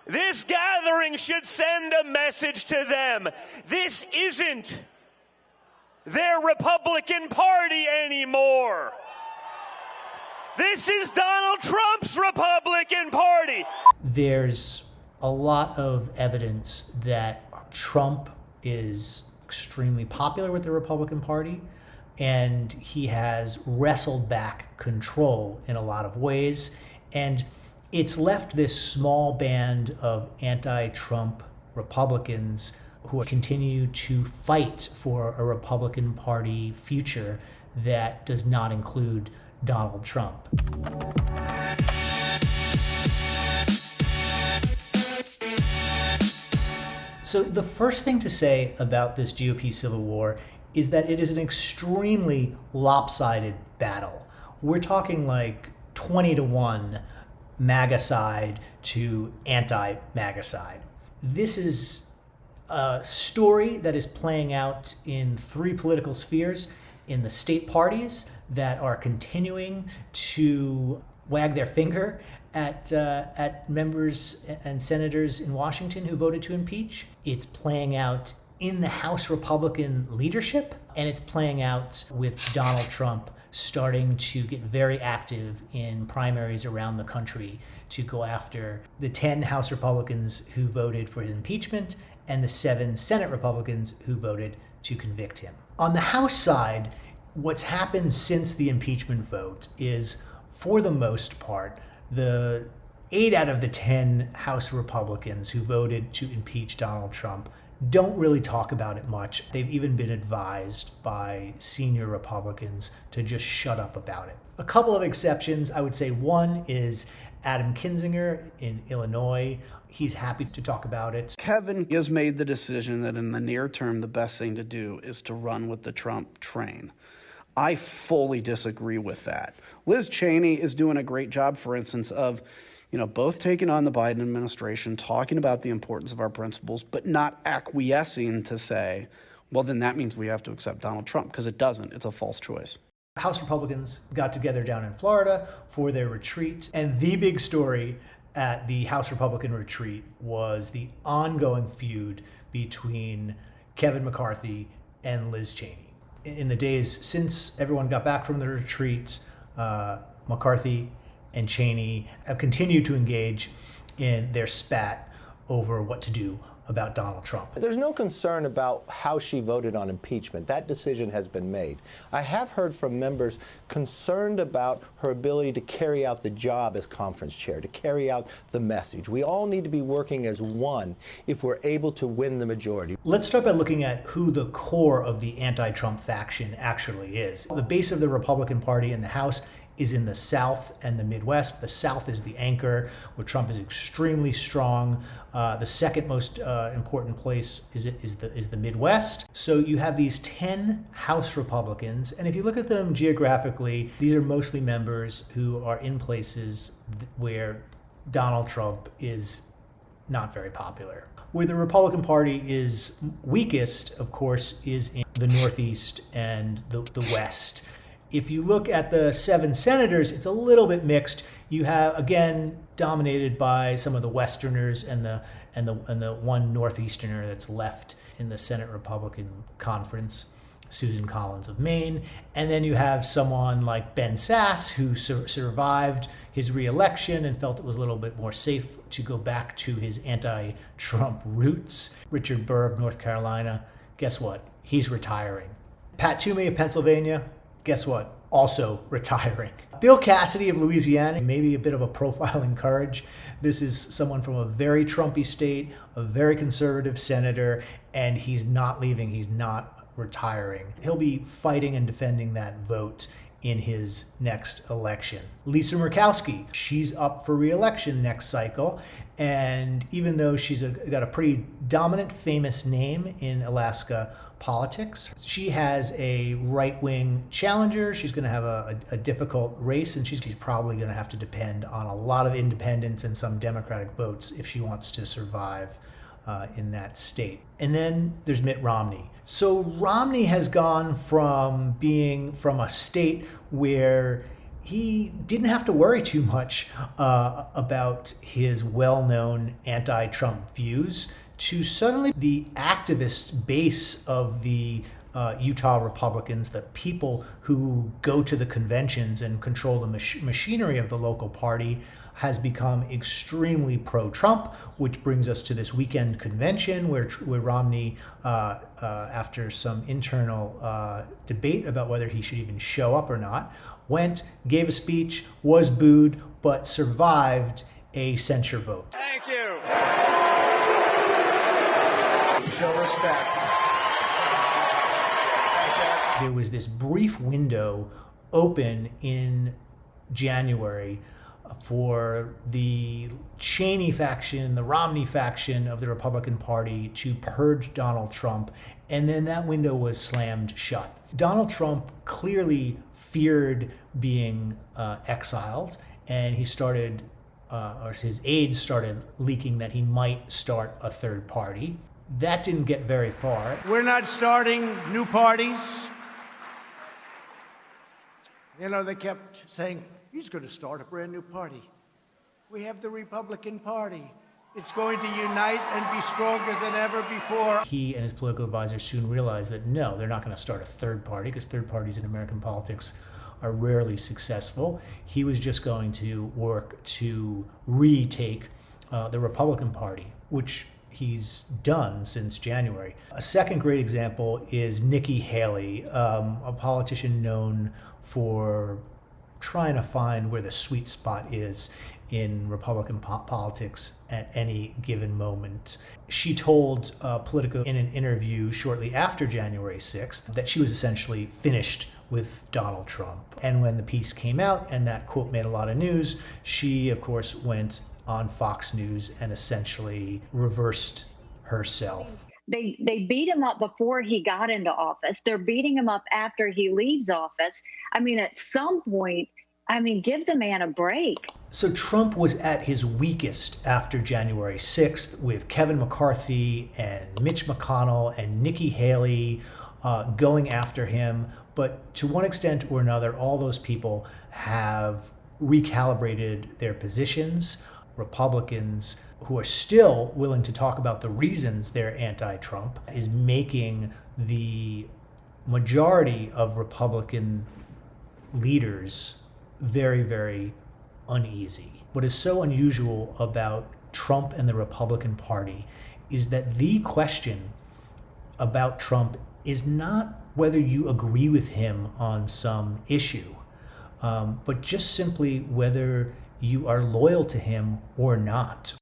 This gathering should send a message to them. This isn't their Republican Party anymore. This is Donald Trump's Republican Party. There's a lot of evidence that Trump is extremely popular with the Republican Party, and he has wrestled back control in a lot of ways. And it's left this small band of anti-Trump Republicans who continue to fight for a Republican Party future that does not include Donald Trump. So the first thing to say about this GOP civil war is that it is an extremely lopsided battle. We're talking like 20-1 MAGA side to anti-MAGA side. This is a story that is playing out in three political spheres: in the state parties that are continuing to wag their finger at members and senators in Washington who voted to impeach. It's playing out in the House Republican leadership, and it's playing out with Donald Trump starting to get very active in primaries around the country to go after the 10 House Republicans who voted for his impeachment and the 7 Senate Republicans who voted to convict him. On the House side, what's happened since the impeachment vote is, for the most part, the 8 out of the 10 House Republicans who voted to impeach Donald Trump don't really talk about it much. They've even been advised by senior Republicans to just shut up about it. A couple of exceptions, I would say. One is Adam Kinzinger in Illinois. He's happy to talk about it. Kevin has made the decision that in the near term, the best thing to do is to run with the Trump train. I fully disagree with that. Liz Cheney is doing a great job, for instance, of both taking on the Biden administration, talking about the importance of our principles, but not acquiescing to say, well, then that means we have to accept Donald Trump, because it doesn't. It's a false choice. House Republicans got together down in Florida for their retreat, and the big story at the House Republican retreat was the ongoing feud between Kevin McCarthy and Liz Cheney. In the days since everyone got back from the retreat, McCarthy and Cheney have continued to engage in their spat over what to do about Donald Trump. There's no concern about how she voted on impeachment. That decision has been made. I have heard from members concerned about her ability to carry out the job as conference chair, to carry out the message. We all need to be working as one if we're able to win the majority. Let's start by looking at who the core of the anti-Trump faction actually is. The base of the Republican Party in the House is in the South and the Midwest. The South is the anchor, where Trump is extremely strong. The second most important place is the Midwest. So you have these 10 House Republicans, and if you look at them geographically, these are mostly members who are in places where Donald Trump is not very popular. Where the Republican Party is weakest, of course, is in the Northeast and the West. If you look at the 7 senators, it's a little bit mixed. You have, again, dominated by some of the Westerners and the one Northeasterner that's left in the Senate Republican Conference, Susan Collins of Maine. And then you have someone like Ben Sasse, who survived his reelection and felt it was a little bit more safe to go back to his anti-Trump roots. Richard Burr of North Carolina, guess what? He's retiring. Pat Toomey of Pennsylvania, guess what? Also retiring. Bill Cassidy of Louisiana, maybe a bit of a profile in courage. This is someone from a very Trumpy state, a very conservative senator, and he's not leaving. He's not retiring. He'll be fighting and defending that vote in his next election. Lisa Murkowski, she's up for re-election next cycle, and even though she's got a pretty dominant, famous name in Alaska politics, she has a right-wing challenger. She's going to have a difficult race, and she's probably going to have to depend on a lot of independents and some Democratic votes if she wants to survive in that state. And then there's Mitt Romney. So Romney has gone from being from a state where he didn't have to worry too much about his well-known anti-Trump views to suddenly the activist base of the Utah Republicans, the people who go to the conventions and control the machinery of the local party, has become extremely pro-Trump, which brings us to this weekend convention where Romney, after some internal debate about whether he should even show up or not, went, gave a speech, was booed, but survived a censure vote. Thank you. Show respect. There was this brief window open in January for the Cheney faction, the Romney faction of the Republican Party to purge Donald Trump, and then that window was slammed shut. Donald Trump clearly feared being exiled, and he started, or his aides started leaking that he might start a third party. That didn't get very far. We're not starting new parties. You know, they kept saying, he's going to start a brand new party. We have the Republican Party. It's going to unite and be stronger than ever before. He and his political advisors soon realized that no, they're not going to start a third party because third parties in American politics are rarely successful. He was just going to work to retake the Republican Party, which he's done since January. A second great example is Nikki Haley, a politician known for trying to find where the sweet spot is in Republican politics at any given moment. She told Politico in an interview shortly after January 6th that she was essentially finished with Donald Trump. And when the piece came out and that quote made a lot of news, she, of course, went on Fox News and essentially reversed herself. They beat him up before he got into office. They're beating him up after he leaves office. I mean, at some point, give the man a break. So Trump was at his weakest after January 6th with Kevin McCarthy and Mitch McConnell and Nikki Haley going after him. But to one extent or another, all those people have recalibrated their positions. Republicans who are still willing to talk about the reasons they're anti-Trump is making the majority of Republican leaders very, very uneasy. What is so unusual about Trump and the Republican Party is that the question about Trump is not whether you agree with him on some issue, but just simply whether you are loyal to him or not.